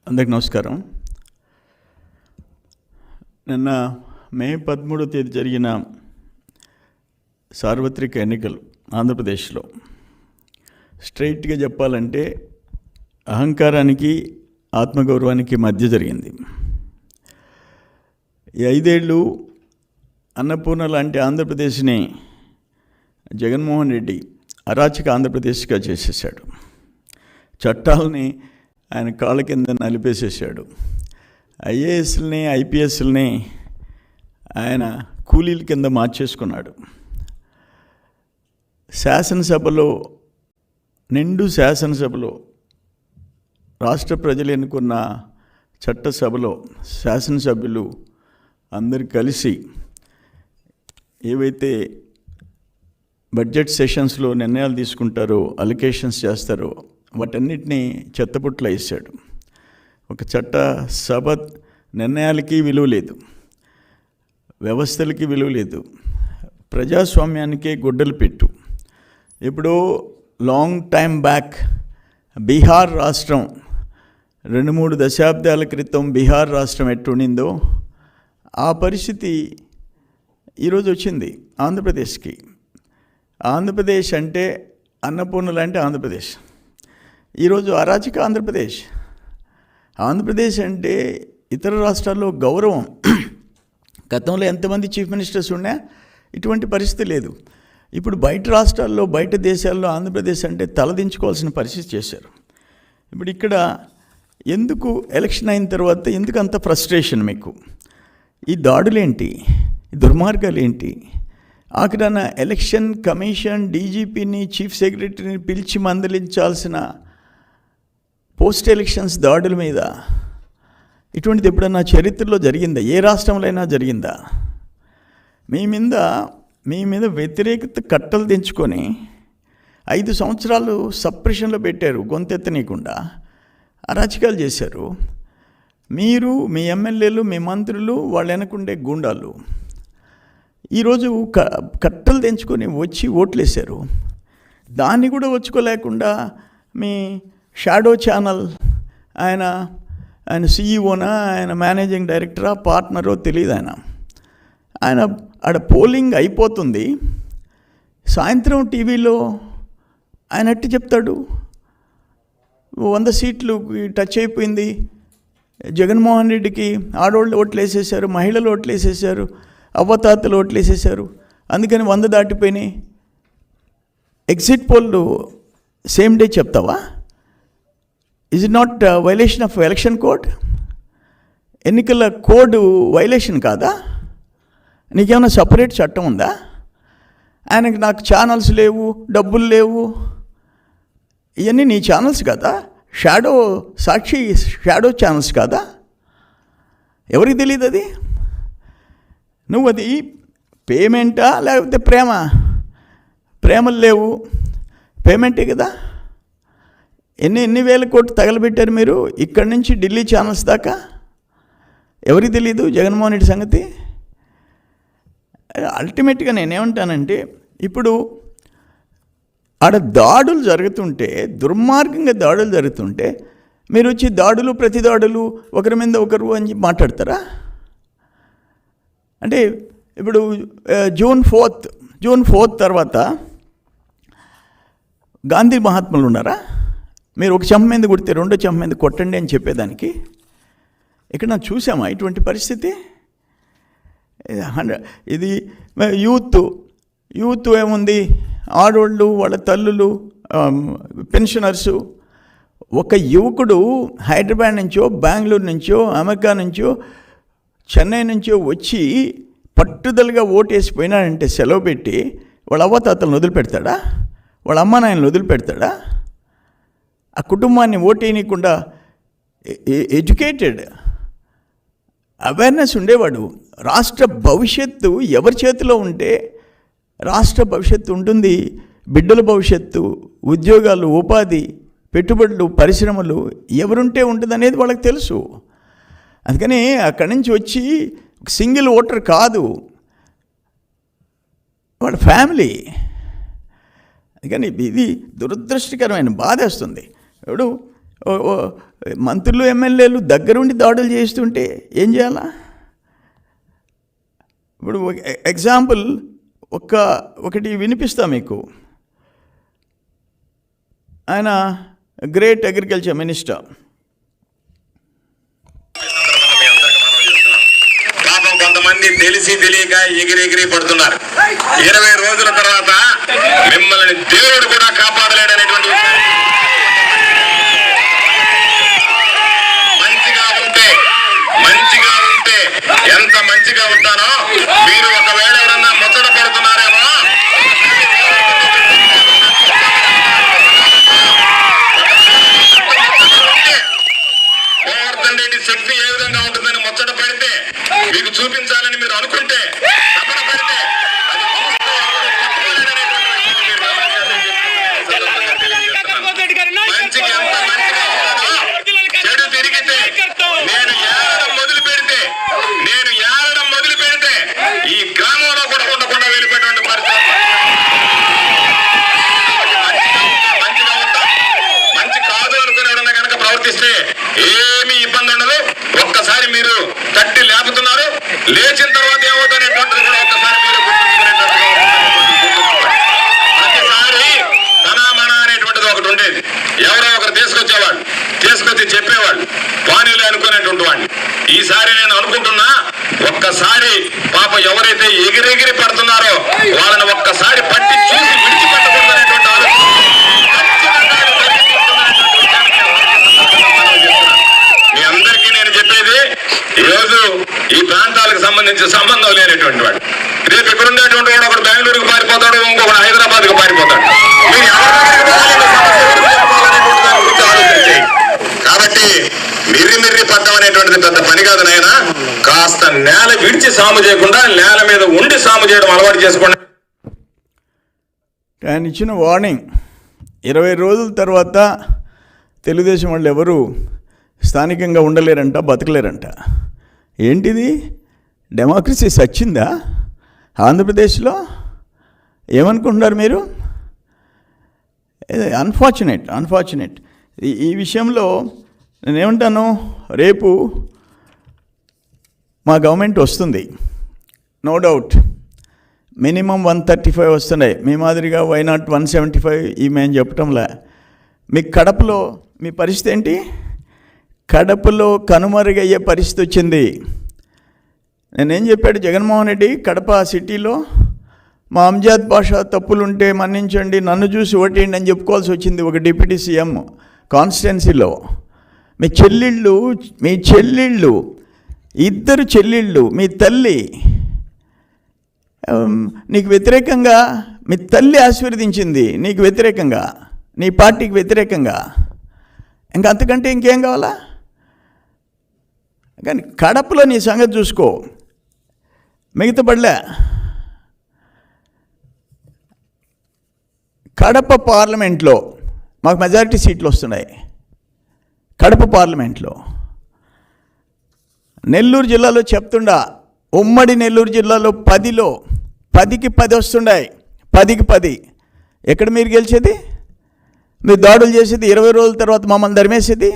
అందరికి నమస్కారం. నిన్న మే 13వ తేదీ జరిగిన సార్వత్రిక ఎన్నికలు ఆంధ్రప్రదేశ్లో స్ట్రైట్గా చెప్పాలంటే అహంకారానికి ఆత్మగౌరవానికి మధ్య జరిగింది. ఈ 5 ఏళ్ళు అన్నపూర్ణ లాంటి ఆంధ్రప్రదేశ్ని జగన్మోహన్ రెడ్డి అరాచక ఆంధ్రప్రదేశ్గా చేసేసాడు. చట్టాలని ఆయన కాళ్ళ కింద నలిపేసేసాడు. ఐఏఎస్లని ఐపీఎస్లని ఆయన కూలీల కింద మార్చేసుకున్నాడు. నిండు శాసనసభలో రాష్ట్ర ప్రజలు ఎన్నుకున్న చట్టసభలో శాసనసభ్యులు అందరు కలిసి ఏవైతే బడ్జెట్ సెషన్స్లో నిర్ణయాలు తీసుకుంటారో, అలొకేషన్స్ చేస్తారో వాటన్నిటినీ చెత్తపుట్ల వేసాడు. ఒక చట్టసభ నిర్ణయాలకి విలువ లేదు, వ్యవస్థలకి విలువ లేదు, ప్రజాస్వామ్యానికే గొడ్డలు పెట్టు. ఇప్పుడు లాంగ్ టైం బ్యాక్ బీహార్ రాష్ట్రం 2-3 దశాబ్దాల క్రితం బీహార్ రాష్ట్రం ఎట్టుండిందో ఆ పరిస్థితి ఈరోజు వచ్చింది ఆంధ్రప్రదేశ్కి. ఆంధ్రప్రదేశ్ అంటే అన్నపూర్ణ లాంటి ఆంధ్రప్రదేశ్, ఈరోజు అరాచక ఆంధ్రప్రదేశ్. ఆంధ్రప్రదేశ్ అంటే ఇతర రాష్ట్రాల్లో గౌరవం. గతంలో ఎంతమంది చీఫ్ మినిస్టర్స్ ఉన్నా ఇటువంటి పరిస్థితి లేదు. ఇప్పుడు బయట రాష్ట్రాల్లో, బయట దేశాల్లో ఆంధ్రప్రదేశ్ అంటే తలదించుకోవాల్సిన పరిస్థితి చేశారు. ఇప్పుడు ఇక్కడ ఎందుకు ఎలక్షన్ అయిన తర్వాత ఎందుకు అంత ఫ్రస్ట్రేషన్ మీకు? ఈ దాడులేంటి, ఈ దుర్మార్గాలు ఏంటి? ఆఖరన ఎలక్షన్ కమిషన్ డీజీపీని, చీఫ్ సెక్రటరీని పిలిచి మందలించాల్సిన పోస్ట్ ఎలక్షన్స్ దాడుల మీద ఇటువంటిది ఎప్పుడన్నా చరిత్రలో జరిగిందా? ఏ రాష్ట్రంలో అయినా జరిగిందా? మీ మీద వ్యతిరేకత కట్టలు తెంచుకొని 5 సంవత్సరాలు సప్రెషన్లో పెట్టారు, గొంతెత్తనీయకుండా అరాచకాలు చేశారు. మీరు, మీ ఎమ్మెల్యేలు, మీ మంత్రులు, వాళ్ళు వెనకుండే గూండాలు ఈరోజు కట్టలు తెంచుకొని వచ్చి ఓట్లేశారు. దాన్ని కూడా వచ్చుకోలేకుండా మీ షాడో ఛానల్ ఆయన సీఈఓనా, ఆయన మేనేజింగ్ డైరెక్టరా, పార్ట్నరో తెలియదు. ఆయన ఆడ పోలింగ్ అయిపోతుంది, సాయంత్రం టీవీలో ఆయన అట్టి చెప్తాడు 100 సీట్లు టచ్ అయిపోయింది, జగన్మోహన్ రెడ్డికి ఆడవాళ్ళు ఓట్లు వేసేసారు, మహిళలు ఓట్లు వేసేసారు, అవ్వతాతలు ఓట్లు వేసేసారు, అందుకని 100 దాటిపోయినాయి. ఎగ్జిట్ పోల్లు సేమ్ డే చెప్తావా? Is it not violation of election code? ఎన్నికల కోడ్ వైలేషన్ కాదా? నీకేమైనా సపరేట్ చట్టం ఉందా? ఆయనకి నాకు ఛానల్స్ లేవు, డబ్బులు లేవు, ఇవన్నీ నీ ఛానల్స్ కదా? సాక్షి షాడో ఛానల్స్ కాదా? ఎవరికి తెలియదు అది? నువ్వు అది పేమెంటా లేకపోతే ప్రేమలు లేవు, పేమెంటే కదా. ఎన్ని వేల కోట్లు తగలబెట్టారు మీరు ఇక్కడి నుంచి ఢిల్లీ ఛానల్స్ దాకా? ఎవరికి తెలియదు జగన్మోహన్ రెడ్డి సంగతి? అల్టిమేట్గా నేనేమంటానంటే, ఇప్పుడు ఆడ దాడులు జరుగుతుంటే, దుర్మార్గంగా దాడులు జరుగుతుంటే మీరు వచ్చి ప్రతి దాడులు ఒకరి మీద ఒకరు అని మాట్లాడతారా? అంటే ఇప్పుడు జూన్ 4th తర్వాత గాంధీ మహాత్ములు ఉన్నారా? మీరు ఒక చెంప మీద కొడితే 2వ చెంప మీద కొట్టండి అని చెప్పేదానికి ఇక్కడ నాకు చూసామా ఇటువంటి పరిస్థితి? ఇది యూత్ ఏముంది, ఆడవాళ్ళు, వాళ్ళ తల్లులు, పెన్షనర్సు. ఒక యువకుడు హైదరాబాద్ నుంచో, బెంగళూరు నుంచో, అమెరికా నుంచో, చెన్నై నుంచో వచ్చి పట్టుదలగా ఓటేసిపోయినాడంటే సెలవు పెట్టి వాళ్ళ అవ్వతాతలను వదిలిపెడతాడా? వాళ్ళ అమ్మ నాయనలు వదిలిపెడతాడా? ఆ కుటుంబాన్ని ఓటేయనీయకుండా ఎడ్యుకేటెడ్, అవేర్నెస్ ఉండేవాడు. రాష్ట్ర భవిష్యత్తు ఎవరి చేతిలో ఉంటే రాష్ట్ర భవిష్యత్తు ఉంటుంది. బిడ్డల భవిష్యత్తు, ఉద్యోగాలు, ఉపాధి, పెట్టుబడులు, పరిశ్రమలు ఎవరుంటే ఉంటుంది అనేది వాళ్ళకి తెలుసు. అందుకని అక్కడి నుంచి వచ్చి సింగిల్ ఓటర్ కాదు, వాళ్ళ ఫ్యామిలీ. అందుకని ఇది దురదృష్టకరమైన బాధేస్తుంది. ఇప్పుడు మంత్రులు ఎమ్మెల్యేలు దగ్గరుండి దాడులు చేస్తుంటే ఏం చేయాలా? ఇప్పుడు ఎగ్జాంపుల్ ఒకటి వినిపిస్తా మీకు. ఆయన గ్రేట్ అగ్రికల్చర్ మినిస్టర్. పాపం కొంతమంది తెలిసి తెలియక ఎగిరి పడుతున్నారు. 20 రోజుల తర్వాత మిమ్మల్ని దేవుడు కూడా కాపాడలేడనేటువంటి మంచిగా ఉంటే ఎంత మంచిగా ఉంటారో మీరు ఒకవేళ ఎవరన్నా ముచ్చట పడుతున్నారేమో, గోవర్ధన్ రెడ్డి శక్తి ఏ విధంగా ఉంటుందని ముచ్చట పడితే మీకు చూపించాలని మీరు అనుకుంటే తపన పడితే మంచిగా ఎంత మంచిగా ఉంటారో చెడు తిరిగితే నేను ఏడడం మొదలు పెడితే ఈ గ్రామంలో కూడా ఉండకుండా వెళ్ళిపోయేటువంటి పరిస్థితి. మంచిగా ఉంటా, మంచి కాదు అనుకునే కనుక ప్రవర్తిస్తే ఏమీ ఇబ్బంది ఉండదు. ఒక్కసారి మీరు తట్టి లేపుతున్నారు, లేచిన తర్వాత ఏమవుతానేటువంటిది కూడా ఒక్కసారి మీరు ప్రతిసారి తన మన అనేటువంటిది ఒకటి ఉండేది. ఎవరో ఒకరు తీసుకొచ్చి చెప్పేవాళ్ళు, పానీలు అనుకునేటువంటి వాడిని. ఈసారి నేను అనుకుంటున్నా, ఒక్కసారి పాప ఎవరైతే ఎగిరెగిరి పడుతున్నారో వాళ్ళని ఒక్కసారి పట్టి చూసి విడిచిపెట్టకూడదనేటువంటి ఆలోచన మీ అందరికీ నేను చెప్పేది. ఈరోజు ఈ ప్రాంతాలకు సంబంధించిన సంబంధం లేనటువంటి వాడు రేపు ఇక్కడ ఉండేటువంటి వాడు ఒకడు బెంగళూరుకు పారిపోతాడు, ఇంకొకడు హైదరాబాద్కు పారిపోతాడు. మీరు కాబట్టి మిర్రి పడ్డం అనేటువంటిది పెద్ద పని కాదు నాయనా. కాస్త నేల విడిచి సాము చేయకుండా నేల మీద ఉండి సాము చేయడం అలవాటు చేసుకోండి. ఆయన ఇచ్చిన వార్నింగ్ 20 రోజుల తర్వాత తెలుగుదేశం వాళ్ళు ఎవరు స్థానికంగా ఉండలేరంట, బతకలేరంట. ఏంటిది? డెమోక్రసీ సచ్చిందా ఆంధ్రప్రదేశ్లో? ఏమనుకుంటున్నారు మీరు? అన్ఫార్చునేట్. ఈ విషయంలో నేనేమంటాను, రేపు మా గవర్నమెంట్ వస్తుంది, నో డౌట్. మినిమం 135 వస్తున్నాయి. మీ మాదిరిగా వై నాట్ 175 ఈమె అని చెప్పటంలా. మీకు కడపలో మీ పరిస్థితి ఏంటి? కడపలో కనుమరుగయ్యే పరిస్థితి వచ్చింది. నేనేం చెప్పాడు జగన్మోహన్ రెడ్డి, కడప సిటీలో మా అంజాద్ బాషా తప్పులుంటే మన్నించండి, నన్ను చూసి ఓటేయండి అని చెప్పుకోవాల్సి వచ్చింది ఒక డిప్యూటీ సీఎం కాన్స్టిట్యున్సీలో. మీ చెల్లెళ్ళు 2 చెల్లెళ్ళు, మీ తల్లి నీకు వ్యతిరేకంగా, మీ తల్లి ఆశీర్వదించింది నీకు వ్యతిరేకంగా, నీ పార్టీకి వ్యతిరేకంగా. ఇంకా అంతకంటే ఇంకేం కావాలా? కానీ కడపలో నీ సంగతి చూసుకో, మిగతా పడలే. కడప పార్లమెంట్లో మాకు మెజారిటీ సీట్లు వస్తున్నాయి. కడప పార్లమెంట్లో నెల్లూరు జిల్లాలో చెప్తుండా, ఉమ్మడి నెల్లూరు జిల్లాలో 10కి 10 వస్తున్నాయి. 10కి 10. ఎక్కడ మీరు గెలిచేది? మీరు దాడులు చేసేది 20 రోజుల తర్వాత మమ్మల్ని ధర్మేసేది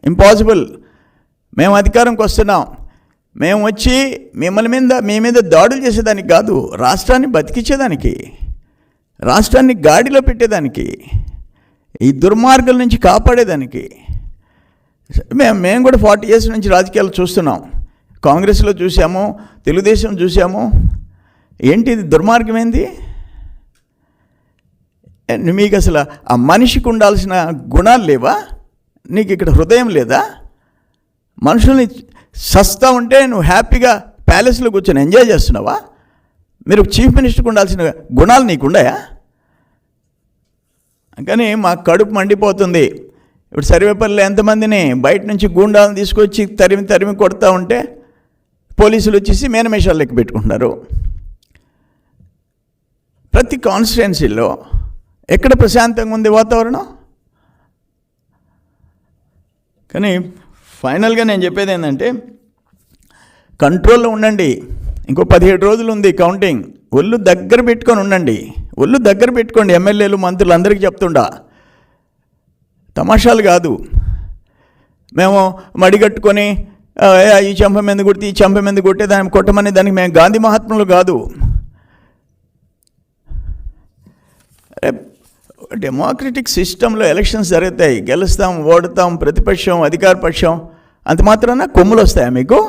ఇంపాసిబుల్. మేము అధికారంకి వస్తున్నాం, మేము వచ్చి మీ మీద దాడులు చేసేదానికి కాదు, రాష్ట్రాన్ని బతికించేదానికి, రాష్ట్రాన్ని గాడిలో పెట్టేదానికి, ఈ దుర్మార్గుల నుంచి కాపాడేదానికి. మేము కూడా 40 years నుంచి రాజకీయాలు చూస్తున్నాం. కాంగ్రెస్లో చూసాము, తెలుగుదేశం చూసాము. ఏంటి ఇది దుర్మార్గం? ఏంది మీకు? అసలు ఆ మనిషికి ఉండాల్సిన గుణాలు లేవా? నీకు ఇక్కడ హృదయం లేదా? మనుషుల్ని సస్తా ఉంటే నువ్వు హ్యాపీగా ప్యాలెస్లో కూర్చొని ఎంజాయ్ చేస్తున్నావా? మీరు చీఫ్ మినిస్టర్కి ఉండాల్సిన గుణాలు నీకున్నాయా? కానీ మాకు కడుపు మండిపోతుంది. ఇప్పుడు సర్వేపల్లిలో ఎంతమందిని బయట నుంచి గూండాలను తీసుకొచ్చి తరిమి కొడతా ఉంటే పోలీసులు వచ్చేసి మేనమేషాలు లెక్క పెట్టుకుంటున్నారు. ప్రతి కాన్స్టిట్యున్సీలో ఎక్కడ ప్రశాంతంగా ఉంది వాతావరణం? కానీ ఫైనల్గా నేను చెప్పేది ఏంటంటే, కంట్రోల్లో ఉండండి. ఇంకో 17 రోజులు ఉంది కౌంటింగ్. ఒళ్ళు దగ్గర పెట్టుకొని ఉండండి, ఒళ్ళు దగ్గర పెట్టుకోండి. ఎమ్మెల్యేలు మంత్రులు అందరికీ చెప్తుండా, తమాషాలు కాదు. మేము మడిగట్టుకొని ఈ చెంప మీద కొడితే ఈ చెంప మీద కొట్టే దాన్ని కొట్టమని దానికి మేము గాంధీ మహాత్ములు కాదు. డెమోక్రటిక్ సిస్టంలో ఎలక్షన్స్ జరుగుతాయి, గెలుస్తాం, ఓడుతాం, ప్రతిపక్షం, అధికార పక్షం, అంత మాత్రాన కొమ్ములు వస్తాయా మీకు?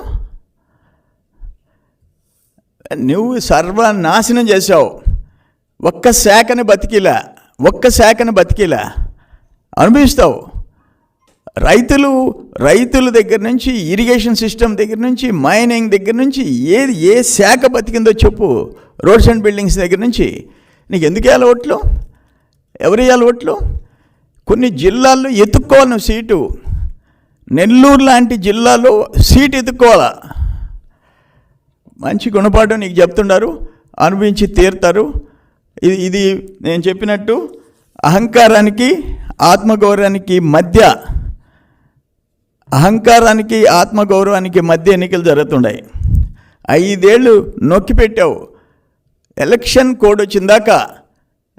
నువ్వు సర్వనాశనం చేసావు. ఒక్క శాఖని బతికిలా అనుభవిస్తావు. రైతుల దగ్గర నుంచి, ఇరిగేషన్ సిస్టమ్ దగ్గర నుంచి, మైనింగ్ దగ్గర నుంచి ఏ శాఖ బతికిందో చెప్పు. రోడ్స్ అండ్ బిల్డింగ్స్ దగ్గర నుంచి. నీకు ఎందుకు వేయాలి ఓట్లు? ఎవరు వేయాలి ఓట్లు? కొన్ని జిల్లాల్లో ఎత్తుక్కోవాలి నువ్వు సీటు. నెల్లూరు లాంటి జిల్లాలో సీటు ఎత్తుక్కోవాలా. మంచి గుణపాఠం నీకు చెప్తున్నారు, అనుభవించి తీరుతారు. ఇది నేను చెప్పినట్టు అహంకారానికి ఆత్మగౌరవానికి మధ్య ఎన్నికలు జరుగుతున్నాయి. 5 ఏళ్ళు నొక్కి పెట్టావు. ఎలక్షన్ కోడ్ వచ్చిందాకా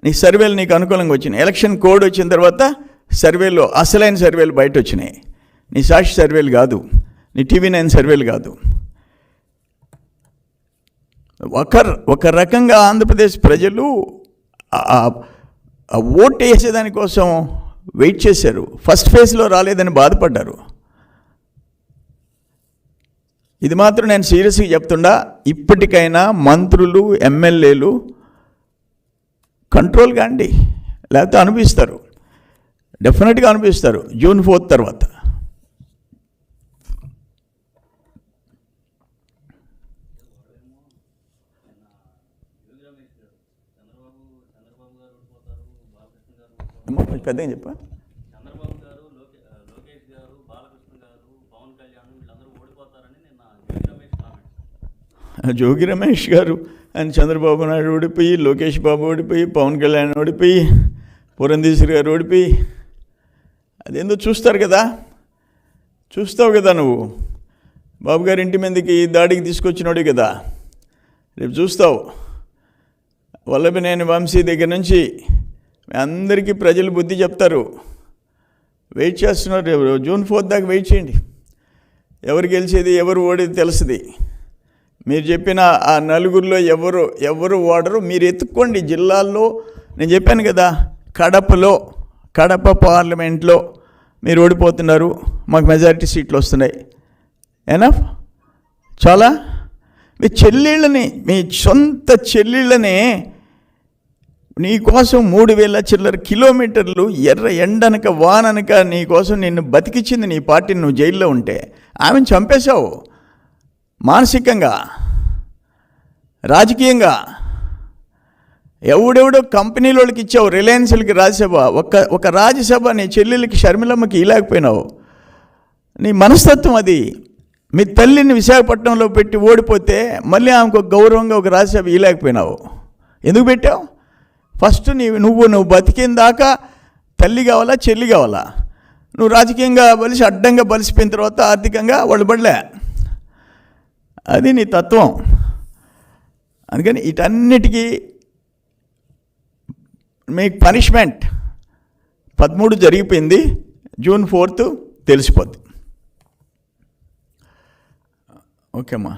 నీ సర్వేలు నీకు అనుకూలంగా వచ్చినాయి. ఎలక్షన్ కోడ్ వచ్చిన తర్వాత సర్వేలు, అసలైన సర్వేలు బయట వచ్చినాయి. నీ సాక్షి సర్వేలు కాదు, నీ TV9 సర్వేలు కాదు. ఒక రకంగా ఆంధ్రప్రదేశ్ ప్రజలు ఓటు వేసేదానికోసం వెయిట్ చేశారు. ఫస్ట్ ఫేజ్లో రాలేదని బాధపడ్డారు. ఇది మాత్రం నేను సీరియస్గా చెప్తుండా, ఇప్పటికైనా మంత్రులు, ఎమ్మెల్యేలు కంట్రోల్ కాండి, లేకపోతే అనిపిస్తారు, డెఫినెట్గా అనిపిస్తారు జూన్ 4 తర్వాత. పెద్దగా చెప్పా. చంద్రబాబు గారు, లోకేష్ గారు, బాలకృష్ణ గారు, పవన్ కళ్యాణ్ వీళ్ళందరూ ఓడిపోతారని నిన్న జోగి రమేష్ గారు అండ్ చంద్రబాబు నాయుడు ఓడిపోయి, లోకేష్ బాబు ఓడిపోయి, పవన్ కళ్యాణ్ ఓడిపోయి, పురంధేశ్వరి గారు ఓడిపోయి, అదేందో చూస్తారు కదా, చూస్తావు కదా నువ్వు. బాబు గారి ఇంటి మీదకి దాడికి తీసుకొచ్చినాడు కదా, రేపు చూస్తావు. వల్లభనేని వంశీ దగ్గర నుంచి అందరికీ ప్రజలు బుద్ధి చెప్తారు. వెయిట్ చేస్తున్నారు. జూన్ 4 దాకా వెయిట్ చేయండి. ఎవరు గెలిచేది, ఎవరు ఓడేది తెలుస్తుంది. మీరు చెప్పిన ఆ నలుగురిలో ఎవరు ఓడరు మీరు ఎత్తుక్కోండి. జిల్లాల్లో నేను చెప్పాను కదా, కడప పార్లమెంట్లో మీరు ఓడిపోతున్నారు, మాకు మెజారిటీ సీట్లు వస్తున్నాయి. ఎనఫ్, చాలా. మీ సొంత చెల్లెళ్ళని నీకోసం 3000 చిల్లర కిలోమీటర్లు ఎర్ర ఎండనక వాననక నీకోసం నిన్ను బతికిచ్చింది నీ పార్టీని. నువ్వు జైల్లో ఉంటే ఆమెను చంపేశావు. మానసికంగా, రాజకీయంగా. ఎవడెవడో కంపెనీలోకి ఇచ్చావు, రిలయన్స్లకి రాజ్యసభ. ఒక రాజ్యసభ నీ చెల్లెలకి షర్మిలమ్మకి ఇలాకపోయినావు. నీ మనస్తత్వం అది. మీ తల్లిని విశాఖపట్నంలో పెట్టి ఓడిపోతే మళ్ళీ ఆమెకు గౌరవంగా ఒక రాజ్యసభ ఇలాకపోయినావు. ఎందుకు పెట్టావు? ఫస్ట్ నువ్వు బతికిన దాకా తల్లి కావాలా, చెల్లి కావాలా? నువ్వు రాజకీయంగా అడ్డంగా బలిసిపోయిన తర్వాత ఆర్థికంగా వాళ్ళు పడలే. అది నీ తత్వం. అందుకని వీటన్నిటికీ మీకు పనిష్మెంట్ 13 జరిగిపోయింది. జూన్ 4 తెలిసిపోద్ది. ఓకే అమ్మా.